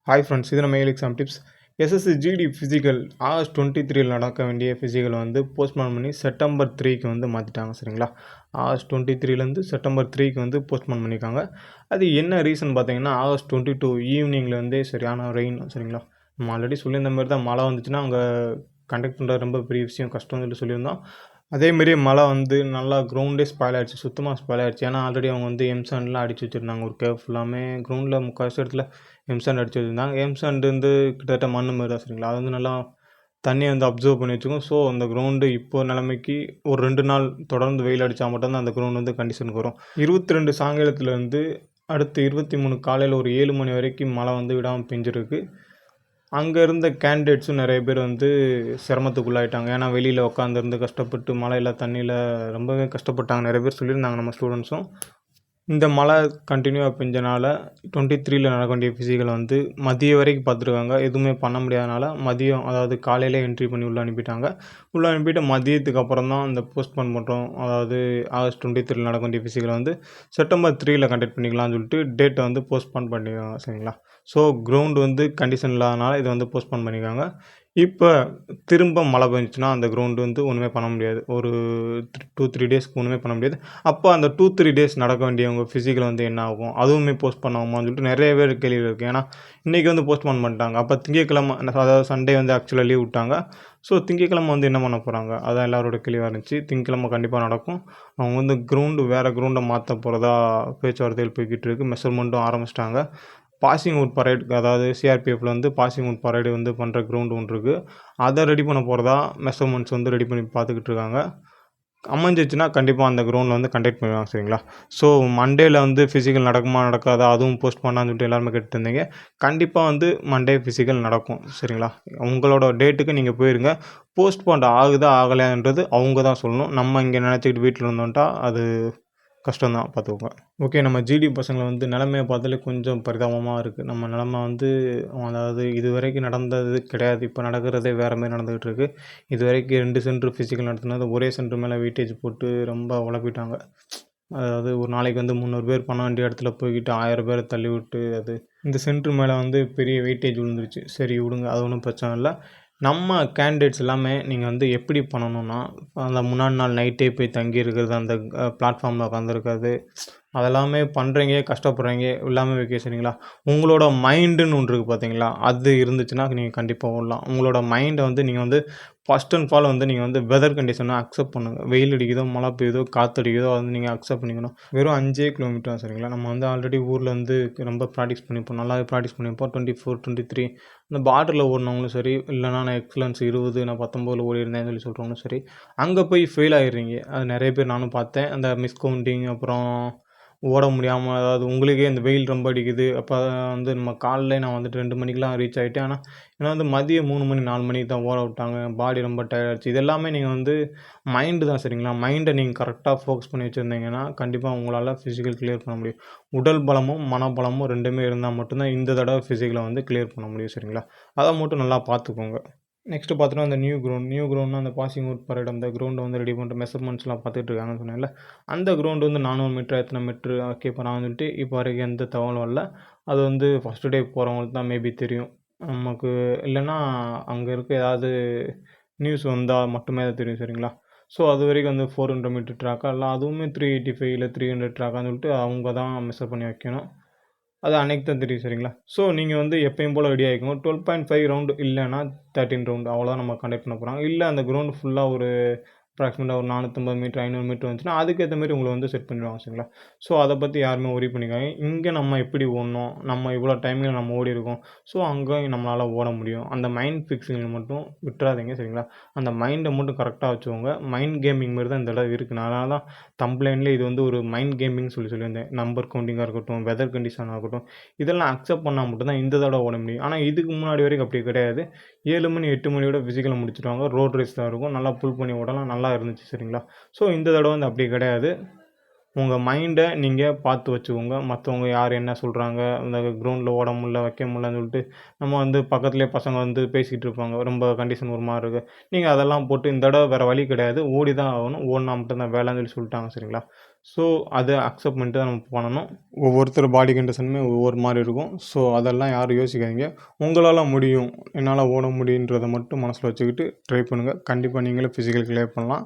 Hi friends, இது நம்ம exam tips. SSC GD physical August 23 நடக்க வேண்டிய ஃபிசிக்கல் போஸ்ட்போன் பண்ணி செப்டம்பர் 3க்கு மாற்றிட்டாங்க. சரிங்களா? ஆகஸ்ட் 23லேருந்து செப்டம்பர் 3க்கு போஸ்ட்போன் பண்ணியிருக்காங்க. அது என்ன ரீசன் பார்த்தீங்கன்னா, ஆகஸ்ட் 22 ஈவினிங்லேருந்தே சரியான ரெயின். சரிங்களா? நம்ம ஆல்ரெடி சொல்லியிருந்த மாதிரி தான், மழை வந்துச்சுன்னா அங்கே கண்டக்ட் பண்ணுறது ரொம்ப பெரிய விஷயம், கஷ்டம்னு சொல்லியிருந்தோம். அதேமாரி மழை நல்லா கிரவுண்டே ஸ்பாயில் ஆகிடுச்சு, சுத்தமாக ஸ்பாயில் ஆகிடுச்சு. ஏன்னா ஆல்ரெடி அவங்க எம்சாண்ட்லாம் அடித்து வச்சுருந்தாங்க. ஒரு கேவ் ஃபுல்லாமே கிரவுண்டில் முக்கால்வாசி இடத்துல எம்சாண்ட் அடித்து வச்சுருந்தாங்க. எம்சாண்ட் கிட்டத்தட்ட மண் மாதிரி தான். சரிங்களா? அது நல்லா தண்ணியை அப்சர்வ் பண்ணி வச்சுக்கும். ஸோ அந்த கிரவுண்டு இப்போ நிலைமைக்கு ஒரு 2 நாள் தொடர்ந்து வெயில் அடித்தா மட்டும்தான் அந்த கிரவுண்டு கண்டிஷனுக்கு வரும். 22 சாயங்காலத்துலேருந்து அடுத்து 23 காலையில் ஒரு 7 மணி வரைக்கும் மழை விடாமல் பெஞ்சிருக்கு. அங்கே இருந்த கேண்டிடேட்ஸும் நிறைய பேர் சிரமத்துக்குள்ளாயிட்டாங்க. ஏன்னா வெளியில் உட்காந்துருந்து கஷ்டப்பட்டு மழையில் தண்ணியில் ரொம்பவே கஷ்டப்பட்டாங்க. நிறைய பேர் சொல்லியிருந்தாங்க நம்ம ஸ்டூடெண்ட்ஸும். இந்த மழை கண்டினியூவாக பெஞ்சனால 23ல் நடக்க வேண்டிய ஃபிசிக்கல் மதியம் வரைக்கும் பார்த்துருக்காங்க. எதுவுமே பண்ண முடியாதனால மதியம், அதாவது காலையிலே என்ட்ரி பண்ணி உள்ளே அனுப்பிட்டாங்க. உள்ளே அனுப்பிட்டு மதியத்துக்கு அப்புறம் தான் இந்த போஸ்ட்போன் பண்ணுறோம், அதாவது ஆகஸ்ட் 23ல் நடக்க வேண்டிய ஃபிசிக்கல் செப்டம்பர் 3ல் கண்டக்ட் பண்ணிக்கலாம்னு சொல்லிட்டு டேட்டை போஸ்ட்போன் பண்ணிடுவாங்க. சரிங்களா? ஸோ கிரவுண்டு கண்டிஷன் இல்லாதனால இதை போஸ்ட்போன் பண்ணியிருக்காங்க. இப்போ திரும்ப மழை பெஞ்சிச்சுன்னா அந்த கிரவுண்டு ஒன்றுமே பண்ண முடியாது. ஒரு 2-3 டேஸ்க்கு ஒன்றுமே பண்ண முடியாது. அப்போ அந்த 2-3 டேஸ் நடக்க வேண்டியவங்க ஃபிசிக்கல் என்ன ஆகும், அதுவுமே போஸ்ட்போன் ஆகுமான்னு சொல்லிட்டு நிறைய பேர் கேள்வி இருக்குது. ஏன்னா இன்றைக்கி போஸ்ட்போன் பண்ணிட்டாங்க. அப்போ திங்கட்கிழமை, அதாவது சண்டே ஆக்சுவலாக லீவ் விட்டாங்க. ஸோ திங்கட்கிழமை என்ன பண்ண போகிறாங்க, அதான் எல்லாரோட கேள்வியாக இருந்துச்சு. திங்கட்கிழமை கண்டிப்பாக நடக்கும். அவங்க கிரவுண்டு வேறு கிரவுண்டை மாற்ற போகிறதா பேச்சுவார்த்தைகள் போய்கிட்டு இருக்குது. மெஷர்மெண்ட்டும் ஆரம்பிச்சிட்டாங்க. பாசிங் அவுட் பரேட், அதாவது சிஆர்பிஎஃப்ல பாசிங் அவுட் பரேடு பண்ணுற கிரவுண்டு ஒன்று இருக்குது. அதை ரெடி பண்ண போகிறதா மெஷர்மெண்ட்ஸ் ரெடி பண்ணி பார்த்துக்கிட்டு இருக்காங்க. அமைஞ்சிச்சுன்னா கண்டிப்பாக அந்த கிரவுண்டில் கண்டக்ட் பண்ணுவாங்க. சரிங்களா? ஸோ மண்டேயில் ஃபிசிக்கல் நடக்குமா நடக்காதா, அதுவும் போஸ்ட் பண்ணான்னு சொல்லிட்டு எல்லாருமே கேட்டு இருந்தீங்க. கண்டிப்பாக மண்டே ஃபிசிக்கல் நடக்கும். சரிங்களா? உங்களோட டேட்டுக்கு நீங்கள் போயிருங்க. போஸ்ட்போன் ஆகுதா ஆகலையான்றது அவங்க தான் சொல்லணும். நம்ம இங்கே நினச்சிக்கிட்டு வீட்டில் இருந்தோன்ட்டா அது கஷ்டம்தான், பார்த்துக்கோங்க. ஓகே, நம்ம ஜிடி பசங்களை நிலமையை பார்த்தாலே கொஞ்சம் பரிதாபமாக இருக்குது. நம்ம நிலமை அதாவது இது வரைக்கும் நடந்தது கிடையாது. இப்போ நடக்கிறதே வேறு மாதிரி நடந்துகிட்டு இருக்குது. இது வரைக்கும் 2 சென்டர் ஃபிசிக்கல் நடத்துனது ஒரே சென்டர் மேலே வெயிட்டேஜ் போட்டு ரொம்ப உழப்பிட்டாங்க. அதாவது ஒரு நாளைக்கு 300 பேர் பண்ண வேண்டிய இடத்துல போய்கிட்டு 1000 பேரை தள்ளி விட்டு, அது இந்த சென்டர் மேலே பெரிய வெயிட்டேஜ் விழுந்துருச்சு. சரி விடுங்க, அது ஒன்றும் பிரச்சனை இல்லை. நம்ம கேண்டிடேட்ஸ் எல்லாமே நீங்கள் எப்படி பண்ணணும்னா, அந்த முன்னாடி நாள் நைட்டே போய் தங்கி இருக்கிறது, அந்த பிளாட்ஃபார்மில் உட்காந்துருக்கிறது, அதெல்லாமே பண்ணுறீங்க, கஷ்டப்படுறீங்க, எல்லாமே ஓகே. சரிங்களா? உங்களோட மைண்டுன்னு ஒன்று இருக்குது பார்த்தீங்களா, அது இருந்துச்சுன்னா நீங்கள் கண்டிப்பாக ஓடலாம். உங்களோட மைண்டை நீங்கள் ஃபஸ்ட் அண்ட் ஃபால் நீங்கள் வெதர் கண்டிஷனை அக்செப்ட் பண்ணுங்கள். வெயில் அடிக்குதோ, மழை பெய்யுதோ, காற்று அடிக்குதோ, நீங்கள் அக்செப்ட் பண்ணிக்கணும். வெறும் 5 கிலோமீட்டர். சரிங்களா? நம்ம ஆல்ரெடி ஊரில் ரொம்ப ப்ராக்டிஸ் பண்ணிப்போம், நல்லாவே ப்ராக்டிஸ் பண்ணிப்போம். 24, 23 இந்த பார்டரில் ஓடினவங்களும் சரி, இல்லைனா நான் எக்ஸலன்ஸ் 20, நான் 19 ஓடிருந்தேன்னு சொல்கிறவங்களும் சரி, அங்கே போய் ஃபெயில் ஆகிடுறீங்க. அது நிறைய பேர் நானும் பார்த்தேன். அந்த மிஸ்கவுண்டிங், அப்புறம் ஓட முடியாமல், அதாவது உங்களுக்கே இந்த வெயில் ரொம்ப அடிக்குது. அப்போ நம்ம காலைல நான் 2 மணிக்கெலாம் ரீச் ஆகிட்டேன். ஆனால் ஏன்னா மதியம் 3 மணி 4 மணிக்கு தான் ஓட விட்டாங்க. பாடி ரொம்ப டயர்ட் ஆகிடுச்சு. இது எல்லாமே நீங்கள் மைண்டு தான். சரிங்களா? மைண்டை நீங்கள் கரெக்டாக ஃபோக்கஸ் பண்ணி வச்சுருந்தீங்கன்னா கண்டிப்பாக உங்களால் ஃபிசிக்கல் கிளியர் பண்ண முடியும். உடல் பலமும் மனபலமும் 2மே இருந்தால் மட்டும்தான் இந்த தடவை ஃபிசிக்கலை கிளியர் பண்ண முடியும். சரிங்களா? அதை மட்டும் நல்லா பார்த்துக்கோங்க. நெக்ஸ்ட்டு பார்த்தோன்னா அந்த நியூ கிரவுண்ட்னா அந்த பாசிங் அவுட் பரேட், அந்த கிரவுண்டை ரெடி பண்ணுற மெஷர்மெண்ட்ஸ்லாம் பார்த்துட்டு இருக்காங்கன்னு சொன்னேன்ல. அந்த கிரவுண்டு 400 மீட்டர், எத்தனை மீட்ரு கேட்பாங்க சொல்லிட்டு இப்போ வரைக்கும் எந்த தகவலும் இல்லை. அது ஃபஸ்ட்டு டே போகிறவங்களுக்கு தான் மேபி தெரியும். நமக்கு இல்லைன்னா அங்கே இருக்க ஏதாவது நியூஸ் வந்தால் மட்டுமே அது தெரியும். சரிங்களா? ஸோ அது வரைக்கும் 400 மீட்டர் ட்ராக்கா, இல்லை அதுவுமே 385 இல்லை 300 ட்ராக்கான்னு சொல்லிட்டு அவங்க தான் மெஷர் பண்ணி வைக்கணும். அது அன்னைக்கு தான் தெரியும். சரிங்களா? ஸோ நீங்கள் எப்பயும் போல் ரெடி ஆகிக்கோங்க. 12.5 ரவுண்டு, இல்லைன்னா 13 ரவுண்டு, அவ்வளோதான் நம்ம கண்டக்ட் பண்ண போகிறாங்க. இல்லை அந்த கிரவுண்டு ஃபுல்லாக ஒரு அப்ராக்சிமேட்டாக ஒரு 450 மீட்டர், 500 மீட்டர் வந்துச்சுன்னா அதுக்கேற்ற மாதிரி உங்களை செட் பண்ணிடுவாங்க. சரிங்களா? ஸோ அதை பற்றி யாருமே ஒரி பண்ணிக்காங்க. இங்கே நம்ம எப்படி ஓடணும், நம்ம இவ்வளோ டைமில் நம்ம ஓடி இருக்கோம், ஸோ அங்கேயும் நம்மளால் ஓட முடியும். அந்த மைண்ட் ஃபிக்ஸிங் மட்டும் விட்டுறாதீங்க. சரிங்களா? அந்த மைண்டை மட்டும் கரெக்டாக வச்சுக்கோங்க. மைண்ட் கேமிங் மாதிரி தான் இந்த தடவை இருக்குது. அதனால தான் தம்ப்லைன்லேயே இது ஒரு மைண்ட் கேமிங்னு சொல்லியிருந்தேன். நம்பர் கவுண்டிங்காக இருக்கட்டும், வெதர் கண்டிஷனாக இருக்கட்டும், இதெல்லாம் அக்செப்ட் பண்ணால் மட்டும்தான் இந்த தடவை ஓட முடியும். ஆனால் இதுக்கு முன்னாடி வரைக்கும் அப்படி கிடையாது. 7 மணி 8 மணியோட ஃபிசிக்கலை முடிச்சுடுவாங்க. ரோட் ரேஸ் தான் இருக்கும். நல்லா புல் பண்ணி ஓடலாம், நல்லா இருந்துச்சு. சரிங்களா? ஸோ இந்த தடவை அப்படி கிடையாது. உங்கள் மைண்டை நீங்கள் பார்த்து வச்சுக்கோங்க. மற்றவங்க யார் என்ன சொல்கிறாங்க, அந்த கிரவுண்டில் ஓட முடியல, வைக்க முடியலன்னு சொல்லிட்டு நம்ம பக்கத்துலேயே பசங்க பேசிகிட்டு இருப்பாங்க, ரொம்ப கண்டிஷன் ஒரு மாதிரி இருக்குது. நீங்கள் அதெல்லாம் போட்டு இந்த தடவை வேறு வழி கிடையாது, ஓடி தான் ஆகணும், ஓடினா மட்டும்தான் வேலைன்னு சொல்லிட்டாங்க. சரிங்களா? ஸோ அதை அக்செப்ட் பண்ணிட்டு தான் நம்ம பண்ணணும். ஒவ்வொருத்தர் பாடி கண்டிஷனுமே ஒவ்வொரு மாதிரி இருக்கும். ஸோ அதெல்லாம் யாரும் யோசிக்காதீங்க. உங்களால் முடியும், என்னால் ஓட முடியுன்றதை மட்டும் மனசில் வச்சுக்கிட்டு ட்ரை பண்ணுங்கள். கண்டிப்பாக நீங்களும் ஃபிசிக்கல் கிளியர் பண்ணலாம்.